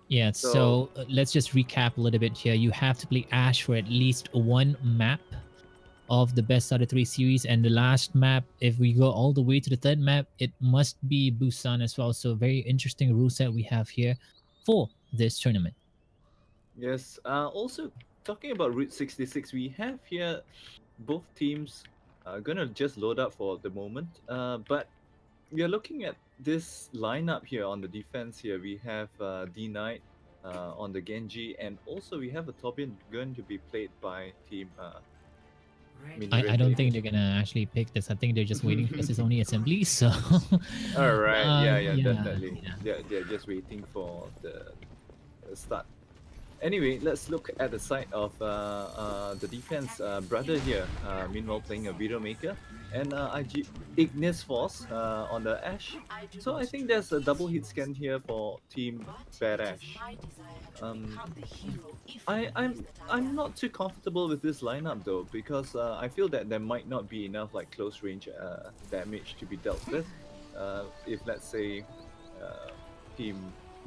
Yeah, so let's just recap a little bit here. You have to play Ashe for at least one map of the best out of three series, and the last map, if we go all the way to the third map, it must be Busan as well. So very interesting rule set we have here for this tournament. Yes. Also, talking about Route 66, we have here both teams gonna just load up for the moment. But we are looking at this lineup here on the defense. Here we have D Knight on the Genji, and also we have a Tobian going to be played by team I MiniRed don't Baby. think they're gonna actually pick this. I think they're just waiting because it's only assembly. So, All right, yeah, yeah, definitely. yeah. They're just waiting for the start. Anyway, let's look at the side of the defense. Brother here, meanwhile playing a Widowmaker, and Ignis Force on the Ashe. So I think there's a double hit scan here for Team BadAshe. Um, I'm not too comfortable with this lineup though, because I feel that there might not be enough like close range damage to be dealt with. If let's say Team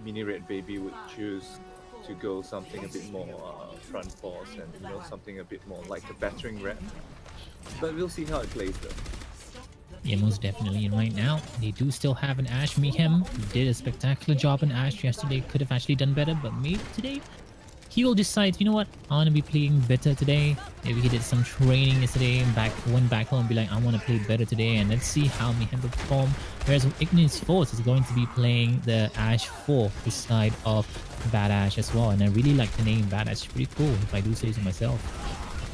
MiniRed Baby would choose to go something a bit more front force and something a bit more like a battering ram. But we'll see how it plays though. Yeah, most definitely. And right now, they do still have an Ashe Mayhem. He did a spectacular job in Ashe yesterday. Could have actually done better, but maybe today he will decide, you know what, I want to be playing better today. Maybe he did some training yesterday and went back home and be like, I want to play better today, and let's see how Mayhem will perform. Whereas Ignis Force is going to be playing the Ashe 4 beside of BadAshe as well. And I really like the name BadAshe. It's pretty cool, if I do say so myself.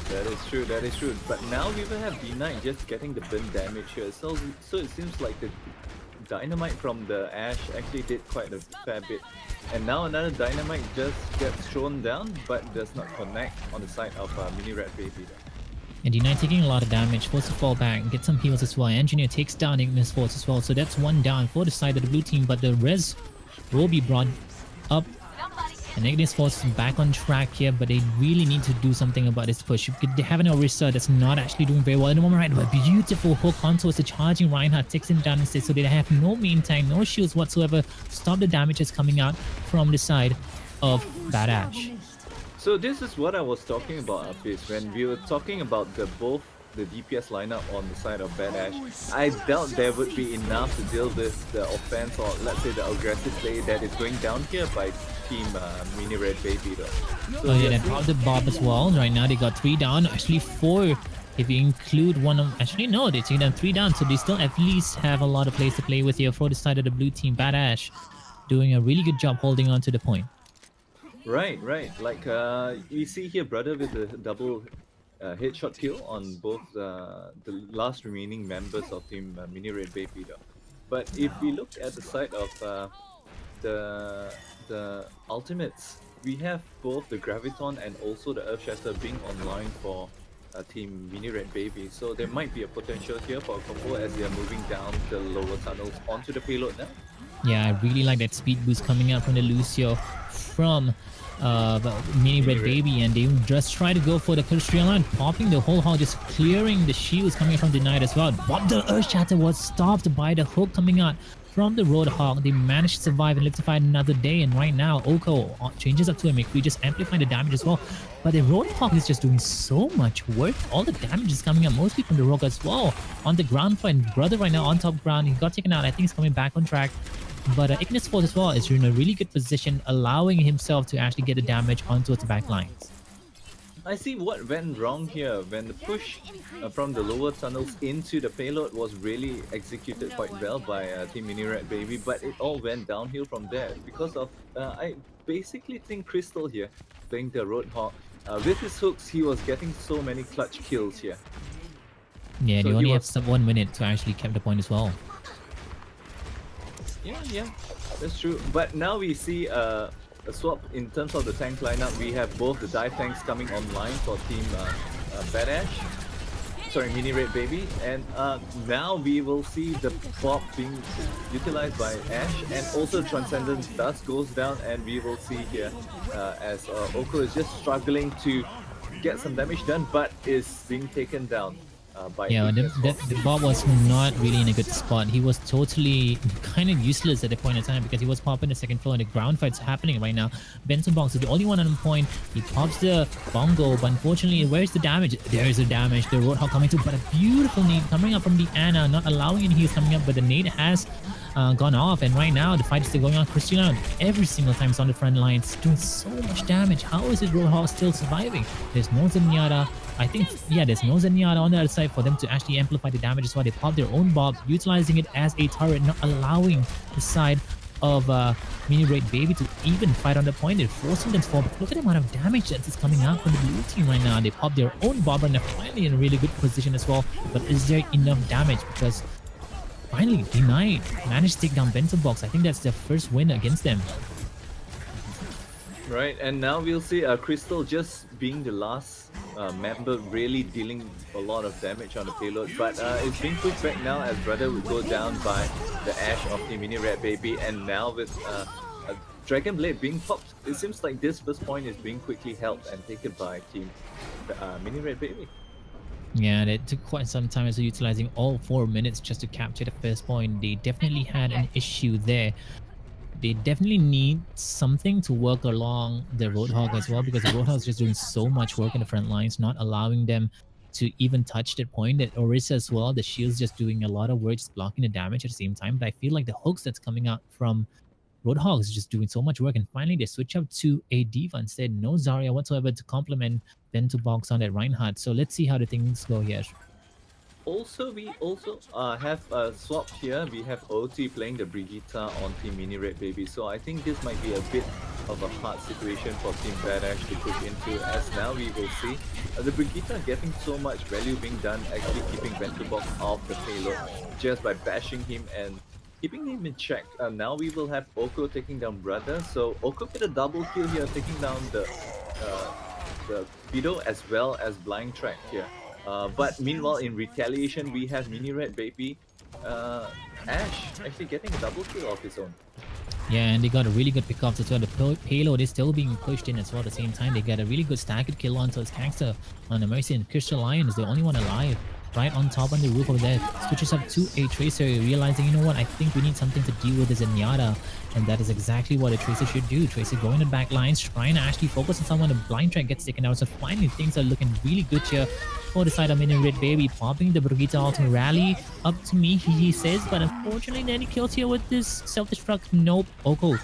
That is true, that is true. But now we will have D9 just getting the burn damage here. So it seems like the dynamite from the Ashe actually did quite a fair bit. And now another dynamite just gets thrown down, but does not connect on the side of MiniRed Baby. And D9 taking a lot of damage, forced to fall back and get some heals as well. Engineer takes down Ignis Force as well, so that's one down for the side of the blue team, but the res will be brought up. And Ignis Force is back on track here, but they really need to do something about this push. They have an Orisa that's not actually doing very well at the moment, right? But beautiful hook onto the charging Reinhardt takes him down instead, so they have no main tank, no shields whatsoever. Stop the damages coming out from the side of BadAshe. So this is what I was talking about, Afiz, when we were talking about both the DPS lineup on the side of BadAshe. I doubt there would be enough to deal with the offense, or let's say the aggressive play that is going down here by Team MiniRed Baby though. So yeah, they brought the Bob as well. Right now they got 3 down, actually 4 if you include one of... Actually no, they take them 3 down, so they still at least have a lot of plays to play with here for the side of the blue team. BadAshe doing a really good job holding on to the point. Right. Like we see here, brother, with the double headshot kill on both the last remaining members of Team MiniRed Baby though. But if we look at the side of the ultimates, we have both the Graviton and also the Earth Shatter being online for Team MiniRed Baby. So there might be a potential here for a combo as they are moving down the lower tunnels onto the payload now. Yeah, I really like that speed boost coming out from the Lucio from MiniRed Baby, and they just try to go for the pedestrian line, popping the whole hall, just clearing the shields coming from Denied as well. But the Earth Shatter was stopped by the hook coming out from the Roadhog. They managed to survive and live to fight another day, and right now Oko changes up to a McCree, just amplifying the damage as well. But the Roadhog is just doing so much work. All the damage is coming up mostly from the Rogue as well. On the ground fight, brother right now on top ground, he got taken out. I think he's coming back on track. But Ignis Force as well is in a really good position, allowing himself to actually get the damage onto its back lines. I see what went wrong here when the push from the lower tunnels into the payload was really executed quite well by Team MiniRed Baby, but it all went downhill from there because of, I basically think Crystal here, playing the Roadhog, with his hooks he was getting so many clutch kills here. Yeah, so they only have 1 minute to actually keep the point as well. Yeah, that's true. But now we see a swap in terms of the tank lineup. We have both the dive tanks coming online for Team BadAshe. Sorry, MiniRed Baby. And now we will see the Bob being utilized by Ashe, and also Transcendence Dust goes down, and we will see here as Oko is just struggling to get some damage done, but is being taken down by Yeah, Ignis the Fox. Bob was not really in a good spot. He was totally kind of useless at the point in time because he was popping the second floor and the ground fight's happening right now. Benson Box is the only one on point. He pops the bongo, but unfortunately, where's the damage? There's the damage. The Roadhog coming through, but a beautiful nade coming up from the Anna, not allowing any heals coming up, but the nade has gone off, and right now the fight is still going on. Christina every single time is on the front lines, doing so much damage. How is this Roadhog still surviving? There's no Zenyatta. I think, yeah, there's no Zenyatta on the other side for them to actually amplify the damage. That's why they pop their own Bob, utilizing it as a turret, not allowing the side of MiniRed Baby to even fight on the point. They're forcing them forward. Look at the amount of damage that is coming out from the blue team right now. They pop their own Bob and they're finally in a really good position as well. But is there enough damage? Because finally, Denied managed to take down Bento Box. I think that's their first win against them. Right, and now we'll see Crystal just being the last member really dealing a lot of damage on the payload, but it's being pushed back now as Brother would go down by the Ashe of the MiniRed Baby, and now with Dragon Blade being popped, it seems like this first point is being quickly held and taken by Team MiniRed Baby. Yeah, it took quite some time as utilizing all 4 minutes just to capture the first point. They definitely had an issue there. They definitely need something to work along the Roadhog as well, because the Roadhog is just doing so much work in the front lines, not allowing them to even touch that point. That Orisa as well, the shield's just doing a lot of work, just blocking the damage at the same time. But I feel like the hooks that's coming out from Roadhog is just doing so much work, and finally they switch up to a Diva instead. No Zarya whatsoever to complement Bento Box on that Reinhardt. So let's see how the things go here. Also, we also have a swap here. We have OT playing the Brigitte on Team MiniRed Baby. So I think this might be a bit of a hard situation for Team BadAshe to push into, as now we will see the Brigitte getting so much value being done, actually keeping Bento Box off the payload just by bashing him and keeping him in check. Now we will have Oko taking down Brother. So Oko with a double kill here, taking down the Fido as well as Blind Track here. But meanwhile, in retaliation, we have MiniRed Baby Ashe actually getting a double kill of his own. Yeah, and they got a really good pickup as well. The payload is still being pushed in as well at the same time. They got a really good staggered kill onto his gangster on the Mercy, and Crystal Lion is the only one alive. Right on top on the roof over there, switches up to a Tracer, realizing, you know what, I think we need something to deal with the Zenyatta, and that is exactly what a Tracer should do. Tracer going to the back lines, trying to actually focus on someone. The Blind Track gets taken out, so finally things are looking really good here for the side of MiniRed Baby, popping the Brigitte ultimate rally up to me, he says, but unfortunately any kills here with this self-destruct. Nope. Oko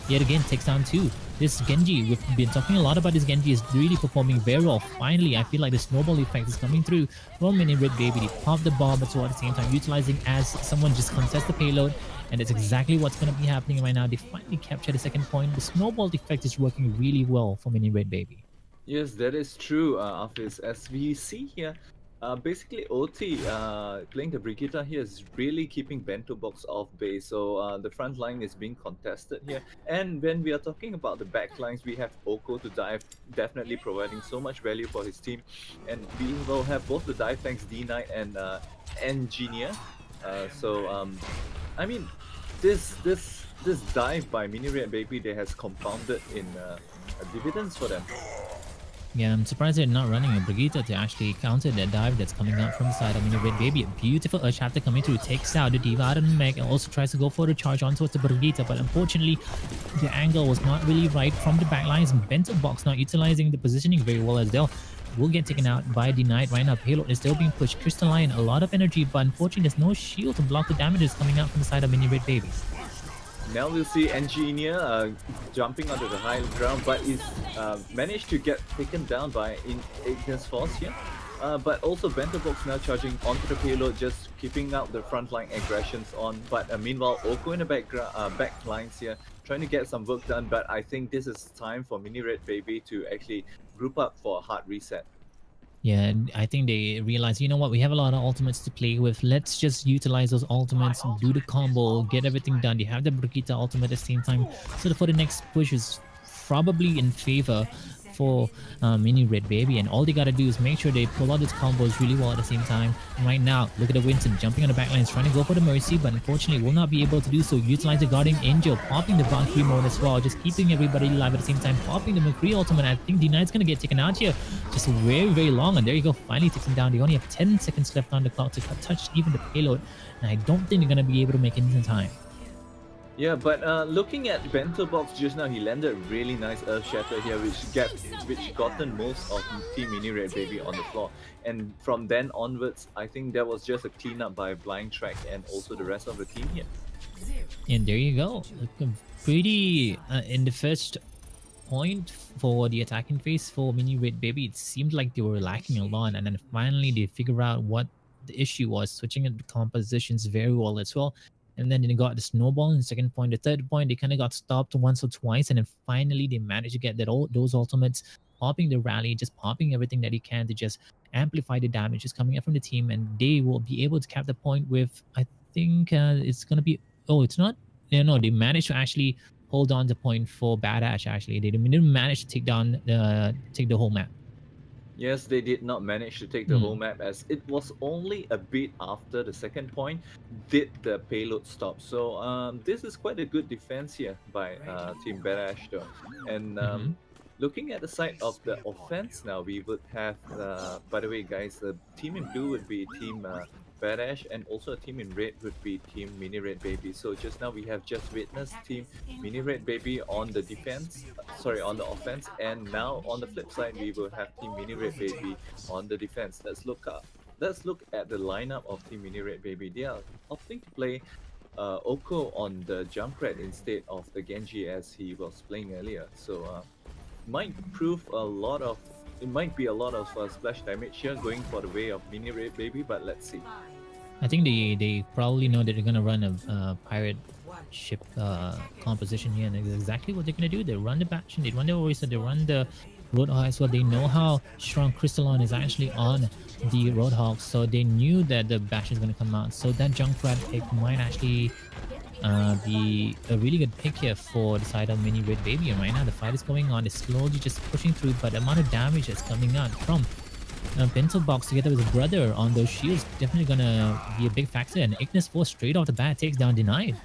yet again takes down two. This Genji, we've been talking a lot about this Genji, is really performing very well. Finally, I feel like the snowball effect is coming through from MiniRed Baby. They pop the bomb at the same time, utilizing as someone just contests the payload, and that's exactly what's going to be happening right now. They finally capture the second point. The snowball effect is working really well for MiniRed Baby. Yes, that is true, Afiz. As we see here, basically OT playing the Brigitte here is really keeping Bento Box off base. So the front line is being contested here. And when we are talking about the back lines, we have Oko to dive, definitely providing so much value for his team. And we will have both the dive tanks, D-Knight and Engineer. I mean, this dive by MiniRed Baby, they has compounded in dividends for them. Yeah, I'm surprised they're not running a Brigitte to actually counter that dive that's coming out from the side of MiniRed Baby. A beautiful Earth Shafter coming through, takes out the Diva out of the mech, and also tries to go for the charge on towards the Brigitte, but unfortunately the angle was not really right from the backlines, and Bento Box not utilizing the positioning very well as well. Will get taken out by Denied right now. Payload is still being pushed. Crystal Lion, a lot of energy, but unfortunately there's no shield to block the damages coming out from the side of MiniRed Baby. Now we'll see Engineer jumping onto the high ground, but is managed to get taken down by Ignis Force here. But also Bento Box now charging onto the payload, just keeping out the frontline aggressions on. But meanwhile, Oko in the back lines here, trying to get some work done. But I think this is time for MiniRed Baby to actually group up for a hard reset. Yeah, I think they realize, you know what, we have a lot of ultimates to play with. Let's just utilize those ultimates, do the combo, get everything done. They have the Brigitte ultimate at the same time. So for the next push is probably in favor for MiniRed Baby, and all they gotta do is make sure they pull out these combos really well at the same time. And right now, look at the Winston jumping on the backlines, trying to go for the Mercy, but unfortunately will not be able to do so. Utilize the Guardian Angel, popping the Valkyrie mode as well, just keeping everybody alive at the same time, popping the McCree ultimate. I think D9's gonna get taken out here just very, very long, and there you go, finally takes him down. They only have 10 seconds left on the clock to touch even the payload, and I don't think they're gonna be able to make it in time. Yeah, but looking at Bento Box just now, he landed a really nice Earth Shatter here, which gotten most of Team MiniRed Baby on the floor. And from then onwards, I think that was just a cleanup by Blind Track and also the rest of the team here. And there you go. Pretty in the first point for the attacking phase for MiniRed Baby, it seemed like they were lacking a lot, and then finally they figure out what the issue was, switching the compositions very well as well. And then they got the snowball in the second point. The third point, they kind of got stopped once or twice, and then finally they managed to get those ultimates, popping the rally, just popping everything that he can to just amplify the damage just coming up from the team, and they will be able to cap the point with, I think it's gonna be, oh, it's not, no, they managed to actually hold on the point for BadAshe. Actually, they didn't manage to take the whole map. Yes, they did not manage to take the whole map, as it was only a bit after the second point did the payload stop. So this is quite a good defense here by Team BadAshe though. And looking at the side of the offense now, we would have, by the way guys, the team in blue would be Team BadAshe, and also a team in red would be Team MiniRed Baby. So just now we have just witnessed Team MiniRed Baby on the on the offense, and now on the flip side we will have Team MiniRed Baby on the defense. Let's look at the lineup of Team MiniRed Baby. They are opting to play Oko on the Junkrat instead of the Genji as he was playing earlier. So might prove it might be a lot of splash damage here going for the way of MiniRed Baby, but let's see. I think they probably know that they're gonna run a pirate ship composition here, and that's exactly what they're gonna do. They run the Bastion, they run the Orisa, they run the Roadhog as well. They know how strong Crystalline is actually on the Roadhog, so they knew that the Bastion is gonna come out. So that Junkrat pick might actually be a really good pick here for the side of MiniRed Baby. And right now the fight is going on, it's slowly just pushing through, but the amount of damage that's coming out from Pencil Box together with his brother on those shields definitely gonna be a big factor. And Ignis Force straight off the bat takes down Denied.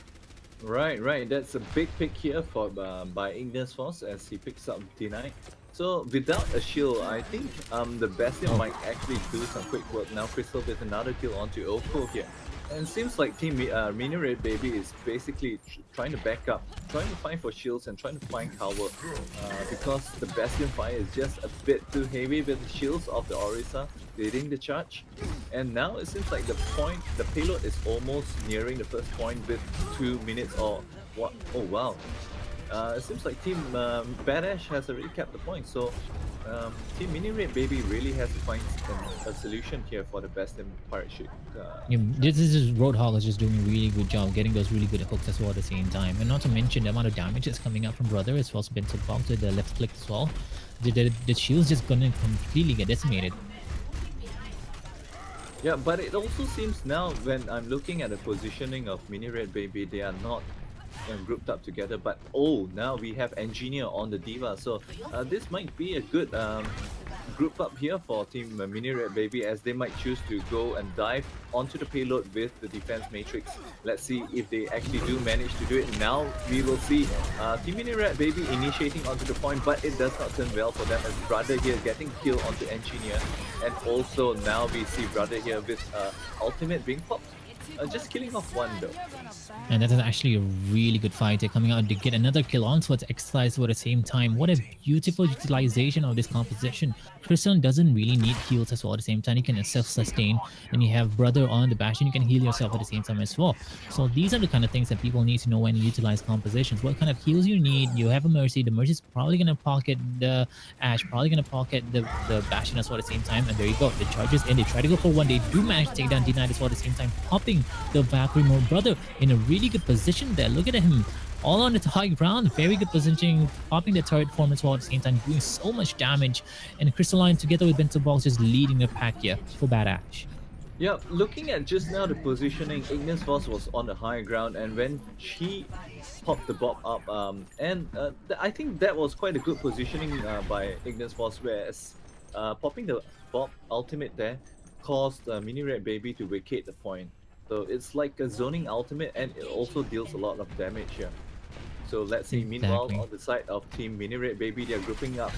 Right. That's a big pick here for by Ignis Force as he picks up Denied. So without a shield, I think the Bastion might actually do some quick work now. Crystal with another kill onto Oko here. And it seems like Team MiniRed Baby is basically trying to back up, trying to find for shields and trying to find cover because the Bastion fire is just a bit too heavy with the shields of the Orisa leading the charge. And now it seems like the payload is almost nearing the first point with 2 minutes or what? Oh wow. It seems like Team BadAshe has already kept the point, so Team MiniRed Baby really has to find a solution here for the Bastion pirate ship. This is Roadhog is just doing a really good job getting those really good hooks as well at the same time, and not to mention the amount of damage that's coming out from Brother as well as Bento Box with the left click as well. The shield's just gonna completely get decimated. Yeah, but it also seems now when I'm looking at the positioning of MiniRed Baby, they are not grouped up together, but now we have Engineer on the Diva, so this might be a good group up here for Team MiniRed Baby, as they might choose to go and dive onto the payload with the defense matrix. Let's see if they actually do manage to do it. Now we will see Team MiniRed Baby initiating onto the point, but it does not turn well for them as Brother here getting killed onto Engineer, and also now we see Brother here with ultimate being popped. Just killing off one though. And that is actually a really good fight. They're coming out to get another kill on towards Exercise at the same time. What a beautiful utilization of this composition. Crystal doesn't really need heals as well at the same time. You can self-sustain, and you have Brother on the Bastion, you can heal yourself at the same time as well. So these are the kind of things that people need to know when you utilize compositions. What kind of heals you need. You have a Mercy. The Mercy is probably going to pocket the Ashe, probably going to pocket the Bastion as well at the same time. And there you go. The charges in. They try to go for one. They do manage to take down Denied as well at the same time, popping the Valkyrie mode. Brother in a really good position there. Look at him, all on the high ground, very good positioning, popping the turret form as well at the same time, doing so much damage. And Crystalline together with Bento Box just leading the pack here for BadAshe. Yeah, looking at just now the positioning, Ignis Force was on the high ground, and when she popped the bomb up, I think that was quite a good positioning by Ignis Force, whereas popping the bomb ultimate there caused MiniRed Baby to vacate the point. So it's like a zoning ultimate, and it also deals a lot of damage here. So let's see, meanwhile, Exactly. on the side of Team MiniRed Baby, they're grouping up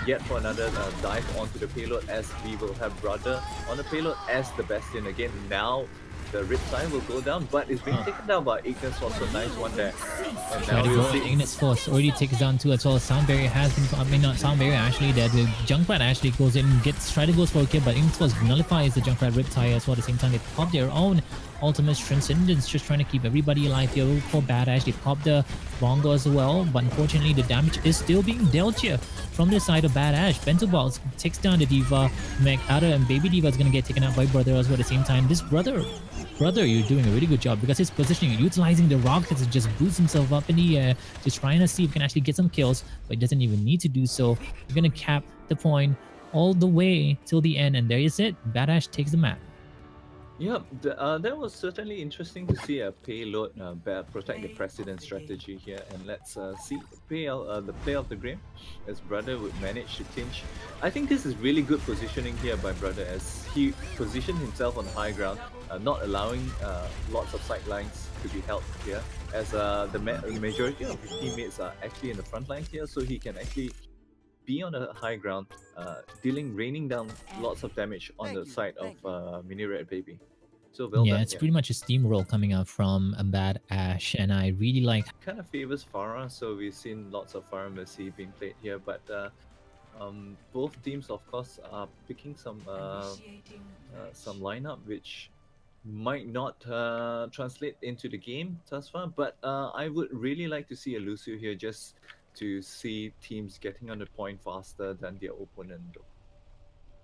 yet for another dive onto the payload, as we will have Brother on the payload as the Bastion again. Now the Riptide will go down, but it's being taken down by Ignis Force, so nice one there. And Try now to we'll go see. in Ignis Force already takes down two as well. Sound Barrier has been, I mean not Sound Barrier actually, that the Junkrat actually goes in, try to go for a kill, but Ignis Force nullifies the Junkrat Riptide as well. At the same time, they pop their own ultimate Transcendence, just trying to keep everybody alive here for BadAshe. They pop the Bongo as well, but unfortunately the damage is still being dealt here from the side of BadAshe. Bento Box takes down the Diva, Meg Ada, and Baby Diva is going to get taken out by Brother as well. At the same time, this Brother, you're doing a really good job because his positioning, utilizing the rockets to just boost himself up in the air, just trying to see if he can actually get some kills, but he doesn't even need to do so. You're going to cap the point all the way till the end, and there is it. BadAshe takes the map. Yeah, that was certainly interesting to see a payload protect the President strategy here, and let's see the play of the game as Brother would manage to clinch. I think this is really good positioning here by Brother as he positioned himself on high ground, not allowing lots of sidelines to be held here, as the majority of his teammates are actually in the front line here, so he can actually be on the high ground, raining down lots of damage on the side of MiniRed Baby. So well Yeah, done it's here. pretty much a steamroll coming out from a BadAshe, and I really like. Kind of favors Farah, so we've seen lots of Farah Mercy being played here, but both teams, of course, are picking some lineup which might not translate into the game thus far, but I would really like to see a Lucio here just to see teams getting on the point faster than their opponent.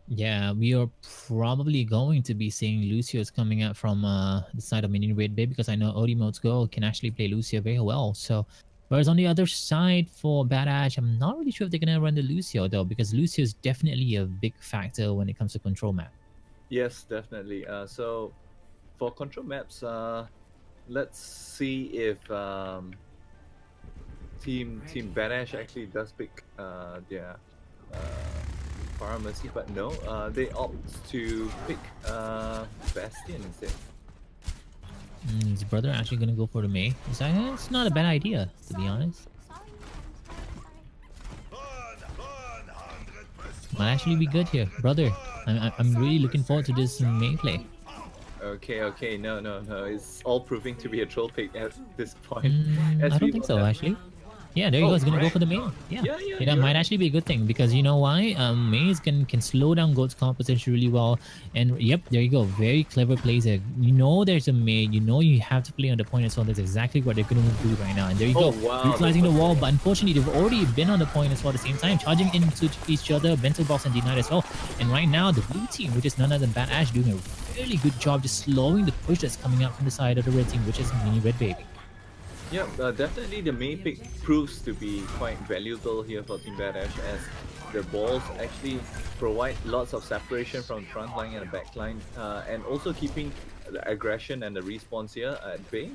Yeah, we are probably going to be seeing Lucio's coming out from the side of MiniRed Bay because I know Odimote's girl can actually play Lucio very well. So, whereas on the other side for BadAshe, I'm not really sure if they're gonna run the Lucio though, because Lucio is definitely a big factor when it comes to control map. Yes, definitely. So for control maps, let's see if Team BadAshe actually does pick their Pharmacy, but no, they opt to pick Bastion instead. Is Brother actually gonna go for the May? It's not a bad idea, to be honest. Might actually be good here, Brother. I'm really looking forward to this May play. Okay, no, it's all proving to be a troll pick at this point. I don't think so, actually. Yeah, there you go. He's gonna go for the May. Yeah, that might actually be a good thing because you know why? May can slow down Goat's composition really well. And yep, there you go. Very clever plays there. You know there's a May. You know you have to play on the point as well. That's exactly what they're gonna do right now. And there you go. Wow, utilizing the wall, but unfortunately they've already been on the point as well at the same time, charging into each other. Bento Box and Denied as well. And right now the blue team, which is none other than BadAshe, doing a really good job just slowing the push that's coming out from the side of the red team, which is MiniRed Baby. Yeah, definitely the main pick proves to be quite valuable here for Team BadAshe, as the balls actually provide lots of separation from front line and the back line, and also keeping the aggression and the respawns here at bay.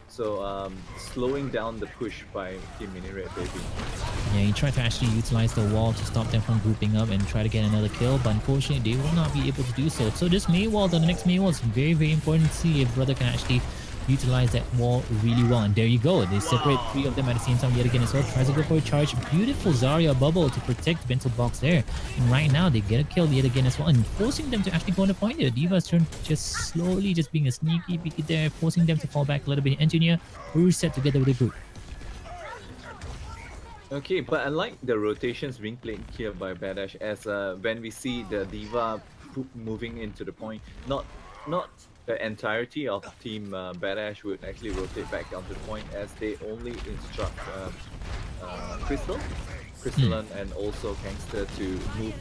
So slowing down the push by Team MiniRed Baby. Yeah, he tried to actually utilize the wall to stop them from grouping up and try to get another kill, but unfortunately they will not be able to do so. So this May wall, the next May wall, is very, very important to see if Brother can actually utilize that wall really well. And there you go. They separate three of them at the same time yet again as well. Tries to go for a charge. Beautiful Zarya bubble to protect Bento Box there. And right now they get a kill yet again as well, and forcing them to actually go on the point there. Diva's turn just slowly just being a sneaky peeky there, forcing them to fall back a little bit. Engineer reset together with the group. Okay, but I like the rotations being played here by BadAshe, as when we see the Diva moving into the point, not the entirety of Team BadAshe would actually rotate back onto the point, as they only instruct Crystalline and also Gangster to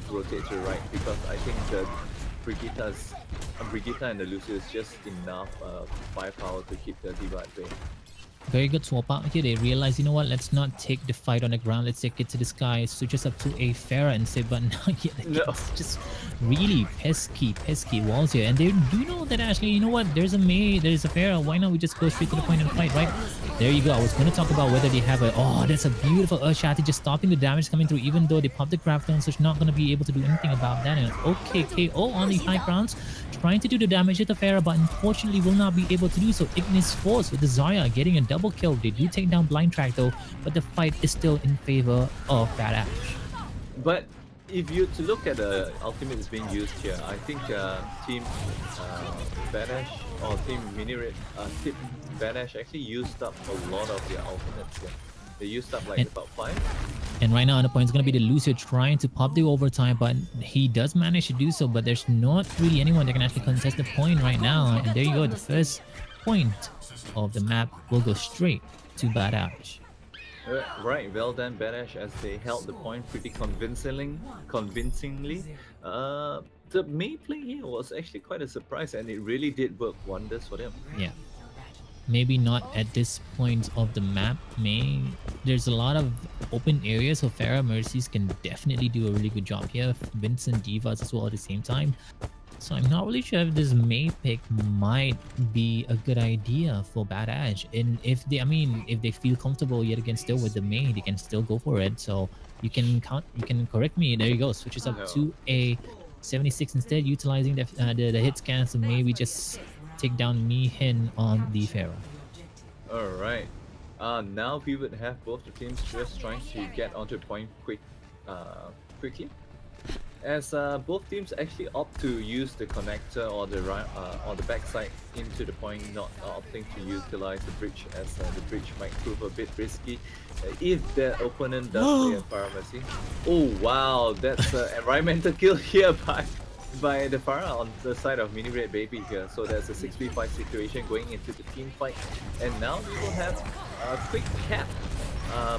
rotate to the right, because I think the Brigitte and the Lucio is just enough firepower to keep the Diva at bay. Very good swap out here. They realize, you know what, let's not take the fight on the ground. Let's take it to the sky. Switches up to a Pharah instead, but now yet again, No. it's just really pesky walls here. And they do know that actually, you know what, there's a Mei, there's a Pharah. Why not we just go straight to the point and fight, right? There you go. I was going to talk about whether they have a... Oh, that's a beautiful Earth Shatter just stopping the damage coming through, even though they popped the Graviton, so it's not going to be able to do anything about that. And okay, KO on the high grounds, trying to do the damage to the Pharah, but unfortunately will not be able to do so. Ignis Force with the Zarya getting a double kill. They do take down Blind Track though, but the fight is still in favor of BadAshe. But if you to look at the ultimate is being used here, I think team BadAshe or team MiniRed, team BadAshe actually used up a lot of their ultimates here. They used up like about 5. And right now on the point is going to be the Lucio trying to pop the overtime, but he does manage to do so, but there's not really anyone that can actually contest the point right now. And there you go, the first point of the map will go straight to BadAshe. Right, well done BadAshe as they held the point pretty convincingly. The Mei play here was actually quite a surprise, and it really did work wonders for them. Yeah. Maybe not at this point of the map. There's a lot of open areas, so Pharah Mercies can definitely do a really good job here. Vincent Divas as well at the same time. So I'm not really sure if this Mei pick might be a good idea for BadAshe. And if they feel comfortable yet again still with the Mei, they can still go for it. So you can correct me. There you go. Switches up to a 76 instead, utilizing the hit scan. So maybe just take down Mihin on the Pharah. Alright. Now we would have both the teams just trying to get onto the point quickly. As both teams actually opt to use the connector or the backside into the point, not opting to utilize the bridge, as the bridge might prove a bit risky if their opponent does play a Pharah. Oh wow, that's an environmental kill here by the Pharah on the side of MiniRed Baby here. So there's a 6v5 situation going into the team fight, and now we will have a quick cap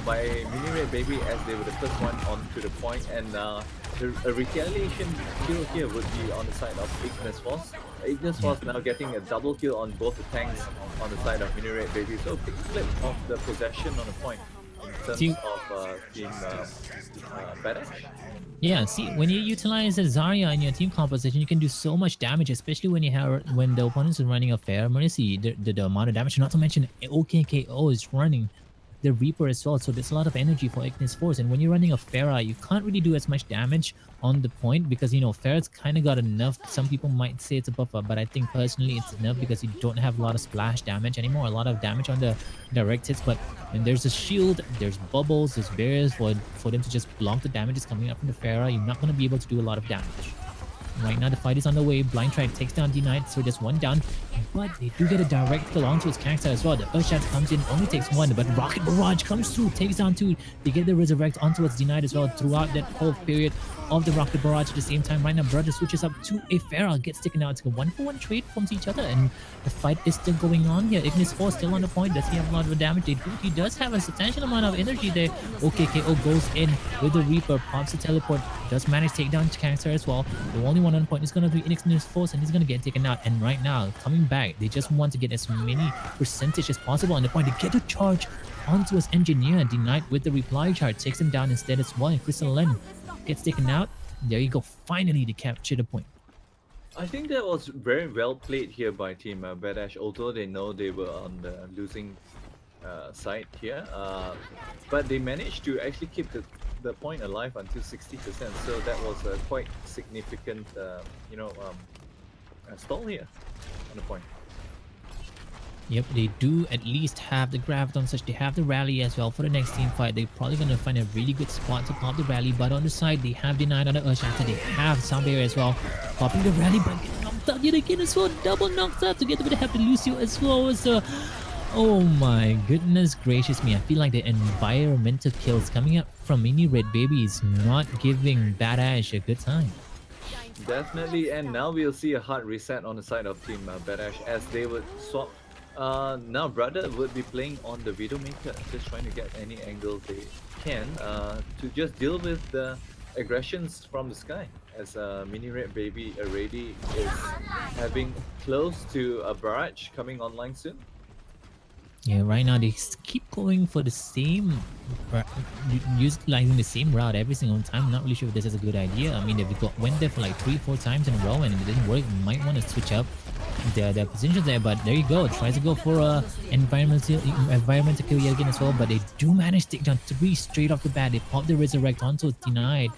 by MiniRed Baby as they were the first one onto the point, and a retaliation kill here would be on the side of Ignis Force. Ignis Force now getting a double kill on both the tanks on the side of MiniRed Baby. So big flip of the possession on the point in terms of team BadAshe. Yeah, see, when you utilize a Zarya in your team composition, you can do so much damage, especially when the opponents are running a Pharah Mercy. The amount of damage, not to mention OKKO is running the Reaper as well, so there's a lot of energy for Ignis Force. And when you're running a Pharah, you can't really do as much damage on the point because, you know, Pharah's kind of got enough. Some people might say it's a buffer, but I think personally it's enough because you don't have a lot of splash damage anymore, a lot of damage on the direct hits. But when there's a shield, there's bubbles, there's barriers for them to just block the damages coming up from the Pharah, you're not going to be able to do a lot of damage. Right now the fight is underway. Blind Track takes down D-Knight, so there's one down, but they do get a direct kill onto his character as well. The Earth Shatter comes in, only takes one, but Rocket Barrage comes through, takes down two. They get the Resurrect onto its D-Knight as well throughout that whole period of the Rocket Barrage. At the same time, right now Brother switches up to a Pharah, gets taken out. It's a 1-for-1 trade from each other, and the fight is still going on here. Ignis Force still on the point. Does he have a lot of damage? He does have a substantial amount of energy there. OKKO goes in with the Reaper, pops the teleport, does manage to take down his character as well. The only one on point is going to be Ignis Force, and he's going to get taken out. And right now, coming back, they just want to get as many percentage as possible on the point. They get to charge onto his engineer. D-Knight with the reply charge takes him down instead as well. And Crystal Len gets taken out. There you go. Finally, they capture the point. I think that was very well played here by team BadAshe, although they know they were on the losing side here. But they managed to actually keep the point alive until 60%. So that was a quite significant, stall here on the point. Yep, they do at least have the Graviton, such they have the rally as well for the next team fight. They're probably going to find a really good spot to pop the rally, but on the side they have denied on the Earth Shatter. They have Sound Barrier as well, popping the rally, but getting knocked out yet again as well. Double knocked out together with the Happy Lucio as well. So, oh my goodness gracious me, I feel like the environmental kills coming up from MiniRed Baby is not giving BadAshe a good time. Definitely, and now we'll see a hard reset on the side of team BadAshe as they would swap. Now Brother would be playing on the Widowmaker, just trying to get any angle they can to just deal with the aggressions from the sky, as MiniRed Baby already is having close to a barrage coming online soon. Yeah, right now they keep going for the same, utilizing the same route every single time. Not really sure if this is a good idea. I mean, they've went there for like 3-4 times in a row and it didn't work. Might want to switch up their positions there, but there you go. Tries to go for a environmental kill yet again as well, but they do manage to take down 3 straight off the bat. They pop the resurrect onto denied.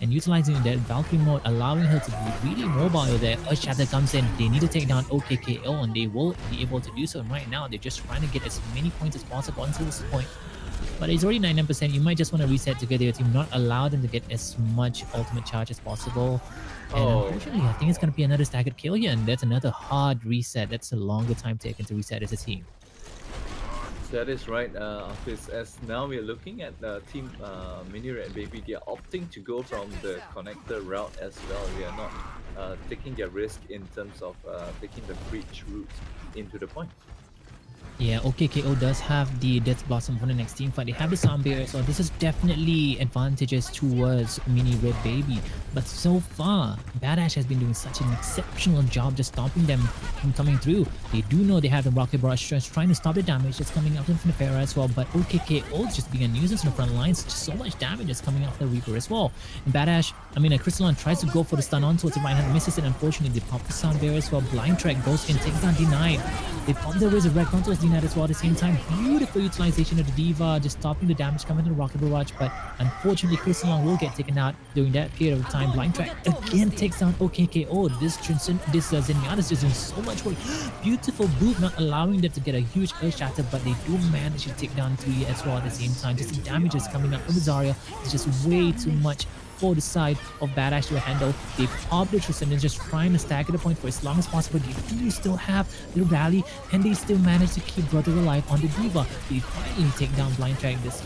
And utilizing that Valkyrie mode, allowing her to be really mobile there. Earth Shatter comes in, they need to take down OKKO and they will be able to do so. And right now, they're just trying to get as many points as possible until this point. But it's already 99%. You might just want to reset to get your team, not allow them to get as much ultimate charge as possible. And unfortunately, I think it's going to be another staggered kill here. And that's another hard reset. That's a longer time taken to reset as a team. That is right, Afiz. As now we are looking at the team MiniRed Baby, they are opting to go from the connector route as well. They are not taking their risk in terms of taking the breach route into the point. Yeah, OKKO does have the Death Blossom for the next team fight. They have the Sound Barrier, so this is definitely advantages towards MiniRed Baby. But so far, BadAshe has been doing such an exceptional job just stopping them from coming through. They do know they have the Rocket Barrage just trying to stop the damage that's coming out from the Pharaoh as well. But OKKO is just being a nuisance in the front lines. Just so much damage is coming off the Reaper as well. And BadAshe, Crystalline tries to go for the stun on towards the right hand, misses it. Unfortunately, they pop the Sound Barrier as well. Blind Track goes in, takes down Denied. They pop the Resurrect onto his Denied as well at the same time. Beautiful utilization of the Diva, just stopping the damage coming to the Rocket Barrage. But unfortunately, Crystalline will get taken out during that period of time. Blind Track again takes down OKKO. This Zenyatta is just doing so much work. Beautiful boot, not allowing them to get a huge Earth Shatter, but they do manage to take down 3 as well at the same time. Just the damage is coming up from Zarya. It's just way too much for the side of BadAshe to handle. They pop the Tristan and just trying to stagger the point for as long as possible. They do still have the rally and they still manage to keep Brother alive on the Diva. They finally take down Blind Track. This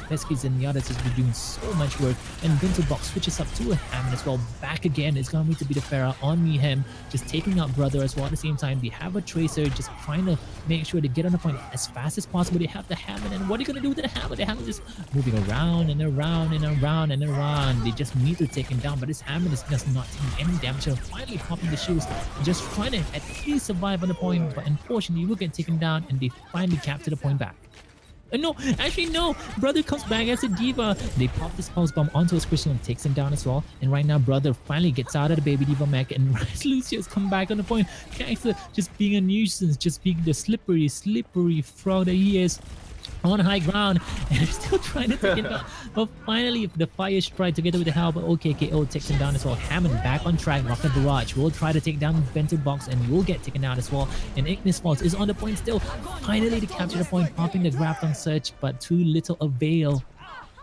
Pesky's and the others has been doing so much work. And Vinto Box switches up to a Hammond as well. Back again, it's going to be the Pharah on Mayhem, just taking out Brother as well at the same time. They have a Tracer just trying to make sure they get on the point as fast as possible. They have the Hammond, and what are you going to do with the Hammond? The Hammond is just moving around and around and around and around. They just need to take him down, but this Hammond is just not taking any damage. So finally popping the shields, just trying to at least survive on the point, but unfortunately you will get taken down and they finally capture the point back. No, actually no, Brother comes back as a Diva. They pop this Pulse Bomb onto his Christian and takes him down as well. And right now Brother finally gets out of the Baby Diva mech, and Lucio's come back on the point. Kaiser just being a nuisance, just being the slippery frog that he is on high ground, and they're still trying to take it down. But finally, the Fire Strike together with the help of OKKO takes him down as well. Hammond back on track. Rocket Barrage will try to take down Bento Box and will get taken down as well. And Ignis Falls is on the point still. Finally, to capture the point, popping the Grafton Search, but too little avail.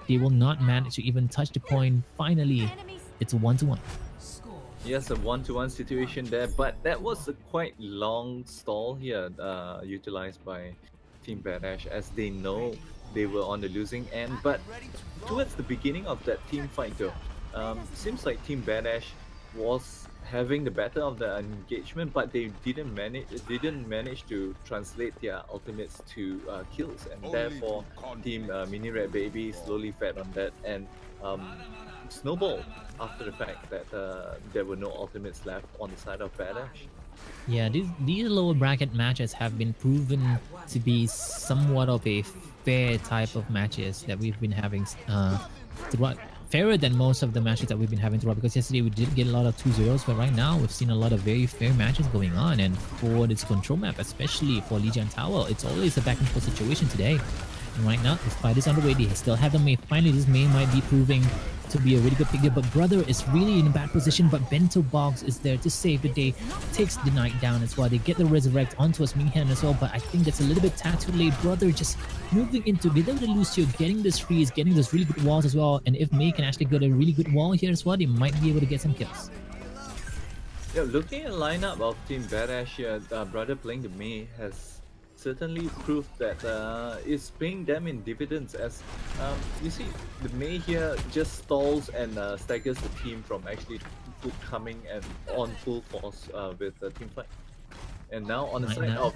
They will not manage to even touch the point. Finally, it's a 1-1. Yes, a 1-1 situation there, but that was a quite long stall here, utilized by Team BadAshe, as they know they were on the losing end. But towards the beginning of that team fight though, seems like Team BadAshe was having the better of the engagement, but they didn't manage to translate their ultimates to kills, and therefore Team MiniRed Baby slowly fed on that and snowballed after the fact that there were no ultimates left on the side of BadAshe. Yeah, these lower bracket matches have been proven to be somewhat of a fair type of matches that we've been having throughout. Fairer than most of the matches that we've been having throughout, because yesterday we did get a lot of 2-0s, but right now we've seen a lot of very fair matches going on. And for this control map, especially for Lijiang Tower, it's always a back and forth situation today. And right now, the fight is underway. They still have the Mei. Finally, this Mei might be proving to be a really good pick here, but Brother is really in a bad position, but Bento Box is there to save the day, takes the Knight down as well. They get the Resurrect onto his Minghan as well, but I think that's a little bit too late. Brother just moving into without the Lucio, getting this freeze, getting those really good walls as well, and if Mei can actually get a really good wall here as well, they might be able to get some kills. Yeah, looking at the lineup of Team BadAshe here, Brother playing the Mei has certainly proved that it's paying them in dividends, as you see the Mei here just stalls and staggers the team from actually coming and on full force with the team fight. And now on the side of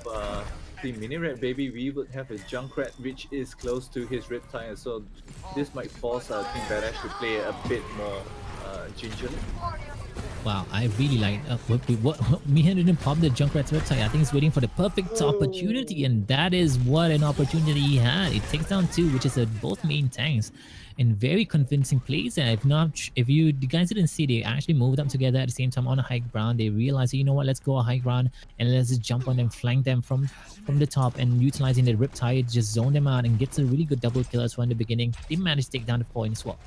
Team MiniRed Baby, we would have a Junkrat which is close to his Riptide, so this might force Team BadAshe to play a bit more gingerly. Wow, I really like what Mihan didn't pop the Junkrat's website. I think he's waiting for the perfect opportunity, and that is what an opportunity he had. It takes down two, which is both main tanks, in very convincing plays. And if you guys didn't see, they actually moved up together at the same time on a high ground. They realized, you know what, let's go a high ground and let's just jump on them, flank them from the top, and utilizing the Riptide, just zone them out and gets a really good double kill as well in the beginning. They managed to take down the point as well.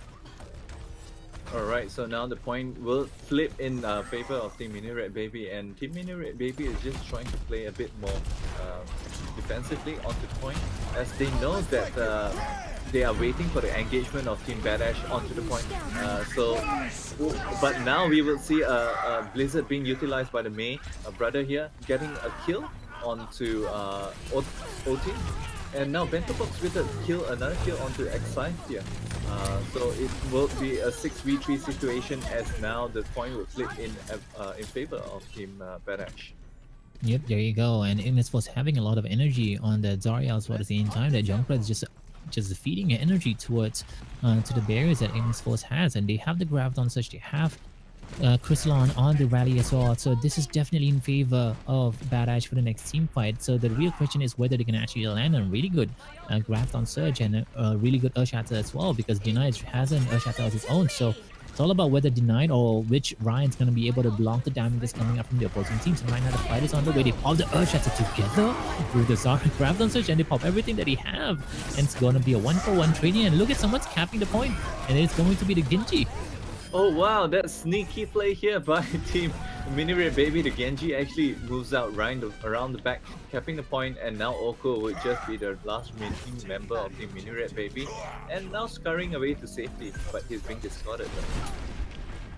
Alright, so now the point will flip in favor of Team MiniRed Baby, and Team MiniRed Baby is just trying to play a bit more defensively onto point, as they know that they are waiting for the engagement of Team BadAshe onto the point. But now we will see a Blizzard being utilized by the Mei brother here, getting a kill onto OT. And now Bentobox with another kill onto Exile here. So it will be a 6v3 situation, as now the point will flip in favor of Team BadAshe. Yep, there you go. And Ignis was having a lot of energy on the Zarya as well at the same time. That Junkrat is just feeding energy towards to the barriers that Ignis Force has, and they have the Graviton Surge, they have Crystalon on the rally as well. So this is definitely in favor of BadAshe for the next team fight. So the real question is whether they can actually land a really good Graviton Surge and a really good Earthshatter as well, because Denied has an Earthshatter of his own. So it's all about whether Denied or which Ryan's going to be able to block the damage that's coming up from the opposing team. So right now the fight is on the way. They pop the Earthshatter together with the Zarya Graviton Surge, and they pop everything that they have. And it's going to be a 1-for-1 trading. And look at someone's capping the point, and it's going to be the Genji. Oh wow, that sneaky play here by Team MiniRed Baby. The Genji actually moves out around the back, capping the point, and now Oko would just be the last remaining member of Team MiniRed Baby, and now scurrying away to safety, but he's being discarded though.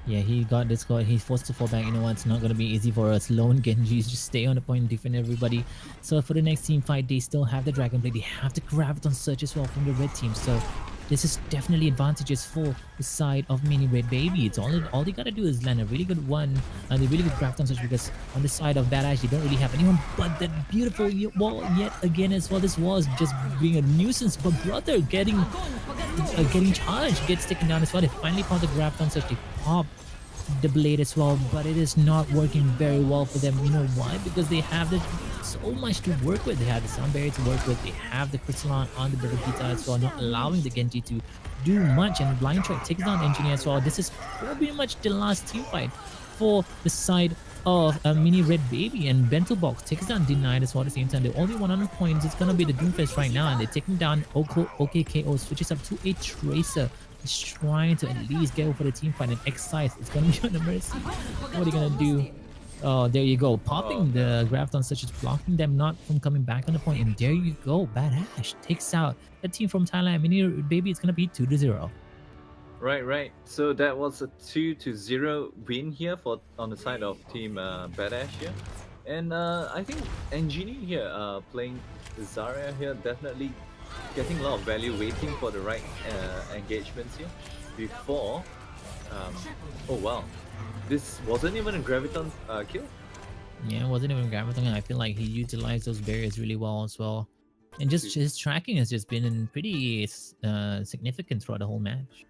Yeah, he got discarded. He's forced to fall back. You know what? It's not going to be easy for us. Lone Genjis just stay on the point and defend everybody. So for the next team fight, they still have the Dragon Blade. They have the Graviton Surge as well from the red team. So this is definitely advantages for the side of MiniRed Baby. It's all they gotta do is land a really good one, and a really good Graviton Surge, because on the side of BadAshe, they don't really have anyone but that beautiful wall yet again as well. This wall is just being a nuisance, but brother getting charged, gets taken down as well. They finally found the Graviton Surge. They pop the blade as well, but it is not working very well for them. You know why? Because they have so much to work with. They have the Sound Barrier to work with. They have the Crystalon on the Brigitte as well, not allowing the Genji to do much. And Blind Track takes down Engineer as well. This is pretty much the last team fight for the side of MiniRed Baby, and Bento Box takes down Denied as well at the same time. The only one on points is gonna be the Doomfist right now, and they're taking down OKKO, switches up to a Tracer. He's trying to at least get over the team fight, and Excise is gonna be on the mercy. What are you gonna do? Oh, there you go. Popping the Graviton Surge is blocking them not from coming back on the point, and there you go. BadAshe takes out the team from Thailand. MiniRed Baby, it's gonna be 2-0. Right. So that was a 2-0 win here on the side of Team BadAshe here, and I think Engineer here playing Zarya here, definitely getting a lot of value, waiting for the right engagements here before. Oh wow, this wasn't even a Graviton kill. Yeah, it wasn't even Graviton, and I feel like he utilized those barriers really well as well. And just his tracking has just been pretty significant throughout the whole match.